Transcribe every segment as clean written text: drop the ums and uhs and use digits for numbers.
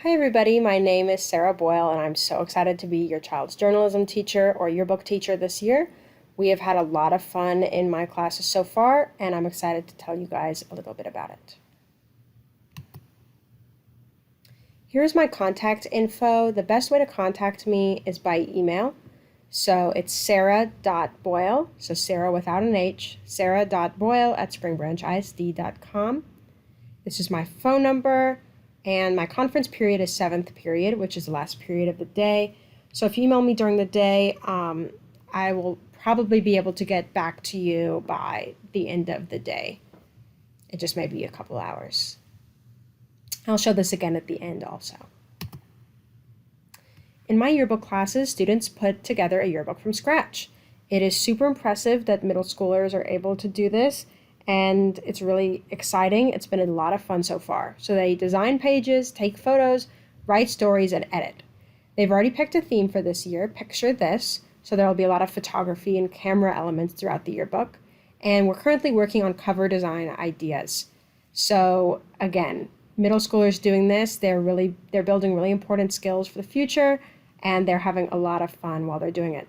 Hi everybody, my name is Sara Boyle and I'm so excited to be your child's journalism teacher or yearbook teacher this year. We have had a lot of fun in my classes so far and I'm excited to tell you guys a little bit about it. Here's my contact info. The best way to contact me is by email. So it's sarah.boyle, so Sarah without an H, sarah.boyle@springbrancisd.com. This is my phone number. And my conference period is 7th period, which is the last period of the day. So if you email me during the day, I will probably be able to get back to you by the end of the day. It just may be a couple hours. I'll show this again at the end also. In my yearbook classes, students put together a yearbook from scratch. It is super impressive that middle schoolers are able to do this, and it's really exciting. It's been a lot of fun so far. So they design pages, take photos, write stories, and edit. They've already picked a theme for this year, Picture This, so there will be a lot of photography and camera elements throughout the yearbook. And we're currently working on cover design ideas. So again, middle schoolers doing this, they're building really important skills for the future, and they're having a lot of fun while they're doing it.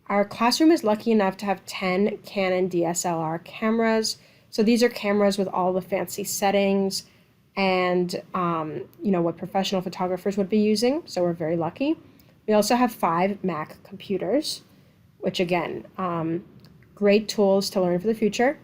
Our classroom is lucky enough to have 10 Canon DSLR cameras. So these are cameras with all the fancy settings and what professional photographers would be using. So we're very lucky. We also have 5 Mac computers, which again, great tools to learn for the future.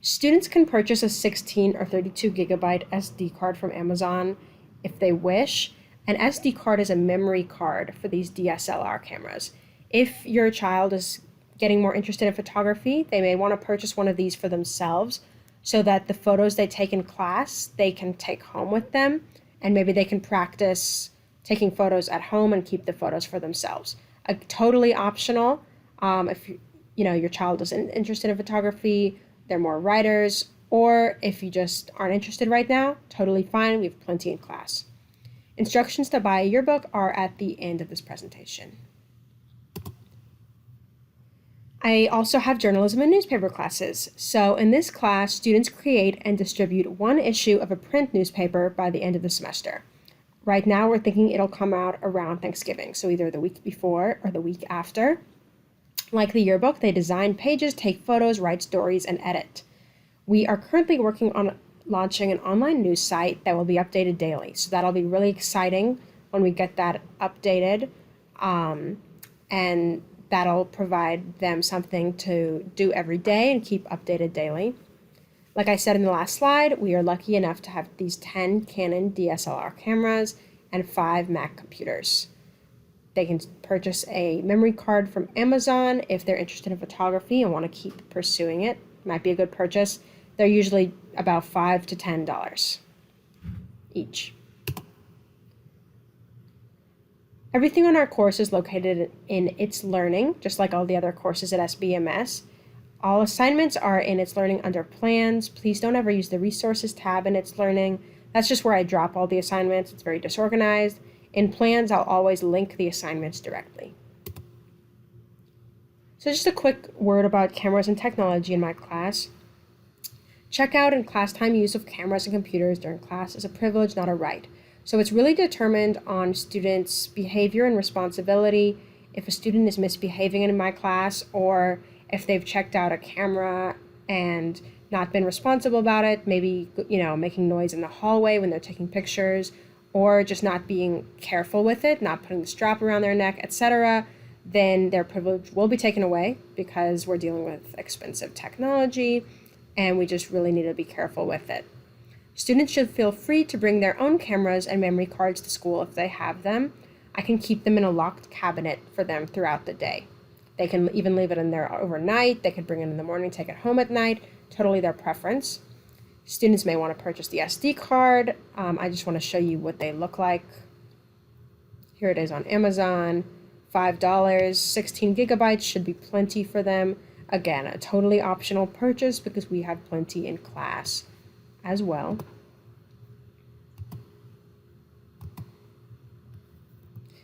Students can purchase a 16 or 32 gigabyte SD card from Amazon if they wish. An SD card is a memory card for these DSLR cameras. If your child is getting more interested in photography, they may want to purchase one of these for themselves so that the photos they take in class, they can take home with them, and maybe they can practice taking photos at home and keep the photos for themselves. Totally optional. If your child isn't interested in photography, they're more writers, or if you just aren't interested right now, totally fine. We have plenty in class. Instructions to buy a yearbook are at the end of this presentation. I also have journalism and newspaper classes. So in this class, students create and distribute one issue of a print newspaper by the end of the semester. Right now, we're thinking it'll come out around Thanksgiving, so either the week before or the week after. Like the yearbook, they design pages, take photos, write stories, and edit. We are currently working on launching an online news site that will be updated daily. So that'll be really exciting when we get that updated. And that'll provide them something to do every day and keep updated daily. Like I said in the last slide, we are lucky enough to have these 10 Canon DSLR cameras and 5 Mac computers. They can purchase a memory card from Amazon if they're interested in photography and want to keep pursuing it. Might be a good purchase. They're usually about $5 to $10 each. Everything on our course is located in It's Learning, just like all the other courses at SBMS. All assignments are in It's Learning under Plans. Please don't ever use the Resources tab in It's Learning. That's just where I drop all the assignments. It's very disorganized. In Plans, I'll always link the assignments directly. So just a quick word about cameras and technology in my class. Check out and class time use of cameras and computers during class is a privilege, not a right. So it's really determined on students' behavior and responsibility. If a student is misbehaving in my class, or if they've checked out a camera and not been responsible about it, maybe making noise in the hallway when they're taking pictures, or just not being careful with it, not putting the strap around their neck, etc., then their privilege will be taken away because we're dealing with expensive technology and we just really need to be careful with it. Students should feel free to bring their own cameras and memory cards to school if they have them. I can keep them in a locked cabinet for them throughout the day. They can even leave it in there overnight. They could bring it in the morning, take it home at night, totally their preference. Students may want to purchase the SD card. I just want to show you what they look like. Here it is on Amazon, $5, 16 gigabytes should be plenty for them. Again, a totally optional purchase because we have plenty in class as well.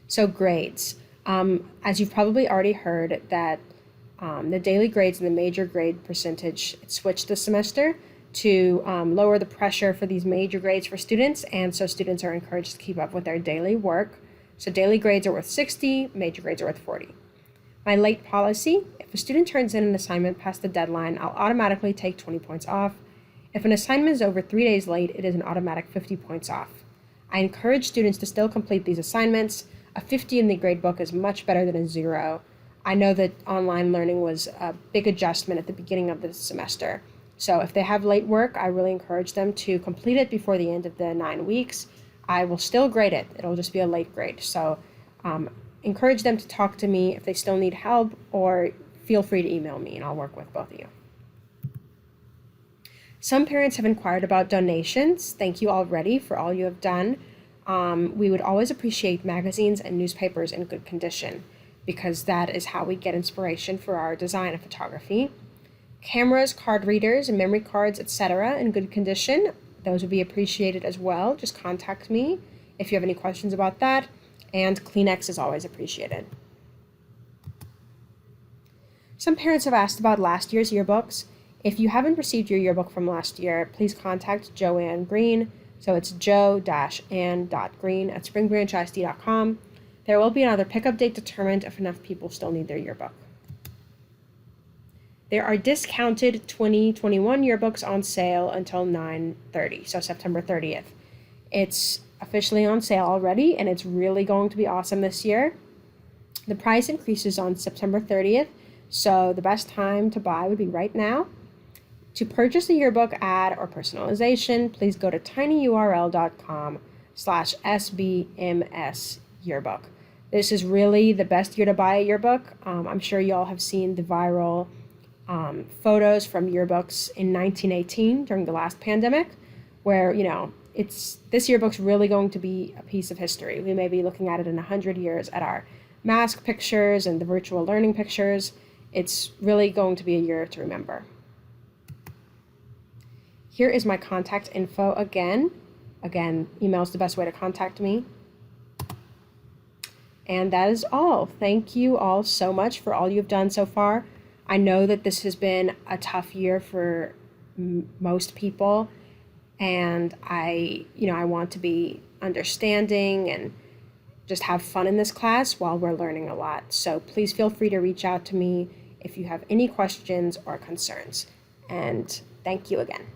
So grades. As you've probably already heard that the daily grades and the major grade percentage switched this semester. to lower the pressure for these major grades for students, and so students are encouraged to keep up with their daily work. So daily grades are worth 60, major grades are worth 40. My late policy: if a student turns in an assignment past the deadline, I'll automatically take 20 points off. If an assignment is over 3 days late, it is an automatic 50 points off. I encourage students to still complete these assignments. A 50 in the gradebook is much better than a 0. I know that online learning was a big adjustment at the beginning of the semester. So if they have late work, I really encourage them to complete it before the end of the 9 weeks. I will still grade it. It'll just be a late grade. So encourage them to talk to me if they still need help, or feel free to email me and I'll work with both of you. Some parents have inquired about donations. Thank you already for all you have done. We would always appreciate magazines and newspapers in good condition, because that is how we get inspiration for our design and photography. Cameras, card readers, and memory cards, etc. in good condition, those would be appreciated as well. Just contact me if you have any questions about that. And Kleenex is always appreciated. Some parents have asked about last year's yearbooks. If you haven't received your yearbook from last year, please contact Joanne Green. So it's jo-ann.green@springbrancisd.com. There will be another pickup date determined if enough people still need their yearbook. There are discounted 2021 yearbooks on sale until 9/30, so September 30th. It's officially on sale already, and it's really going to be awesome this year. The price increases on September 30th, so the best time to buy would be right now. To purchase a yearbook, ad, or personalization, please go to tinyurl.com/sbms yearbook. This is really the best year to buy a yearbook. I'm sure you all have seen the viral photos from yearbooks in 1918 during the last pandemic, where, this yearbook's really going to be a piece of history. We may be looking at it in 100 years at our mask pictures and the virtual learning pictures. It's really going to be a year to remember. Here is my contact info again. Again, email is the best way to contact me. And that is all. Thank you all so much for all you've done so far. I know that this has been a tough year for most people, and I want to be understanding and just have fun in this class while we're learning a lot. So please feel free to reach out to me if you have any questions or concerns. And thank you again.